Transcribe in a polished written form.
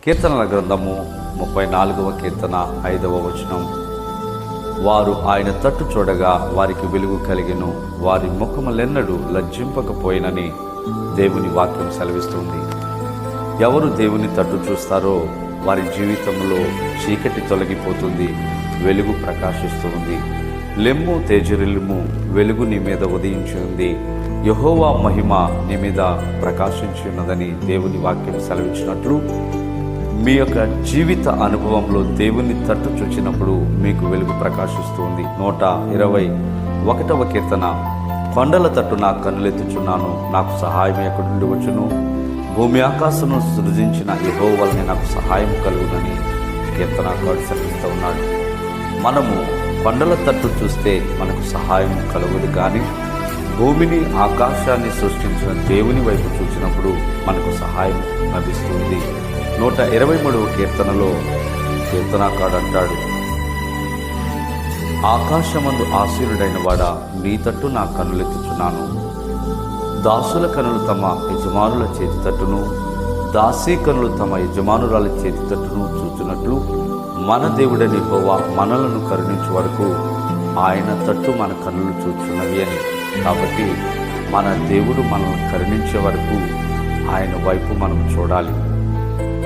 కీర్తనల గ్రంథము 34వ కీర్తన 5వ వచనం. వారు ఆయన తట్టు చూడగా వారికి వెలుగు కలిగెను, వారి ముఖములెన్నడూ లజ్జింపకపోయినని దేవుని వాక్యం సెలవిస్తుంది. ఎవరు దేవుని తట్టు చూస్తారో వారి జీవితంలో చీకటి తొలగిపోతుంది, వెలుగు ప్రకాశిస్తుంది. లెమ్ము తేజరిల్లుము, వెలుగు నీ మీద ఉదయించి ఉంది, యెహోవా మహిమ నీ మీద ప్రకాశించి ఉన్నదని దేవుని వాక్యం సెలవించినట్లు మీ యొక్క జీవిత అనుభవంలో దేవుని తట్టు చూచినప్పుడు మీకు వెలుగు ప్రకాశిస్తుంది. 121వ కీర్తన. కొండల తట్టు నా కన్నులెత్తుచున్నాను, నాకు సహాయం ఎక్కడి నుండి వచ్చును? భూమి ఆకాశమును సృజించిన యెహోవానే నాకు సహాయం కలుగునని కీర్తనకారుడు సెలవిస్తూ ఉన్నాడు. మనము కొండల తట్టు చూస్తే మనకు సహాయం కలుగుదు, కానీ భూమిని ఆకాశాన్ని సృష్టించిన దేవుని వైపు చూసినప్పుడు మనకు సహాయం లభిస్తుంది. 123వ కీర్తనలో కీర్తనకారుడు అంటాడు, ఆకాశమందు ఆసీనుడైన వాడా, నీ తట్టు నా కన్నులెత్తుచున్నాను. దాసుల కనులు తమ యజమానుల చేతి తట్టును, దాసీ కనులు తమ యజమానురాల చేతి తట్టును చూచున్నట్లు మన దేవుడని యెహోవా మనలను కరుణించే వరకు ఆయన తట్టు మన కన్నులు చూచున్నవి అని. కాబట్టి మన దేవుడు మనల్ని కరుణించే వరకు ఆయన వైపు మనం చూడాలి.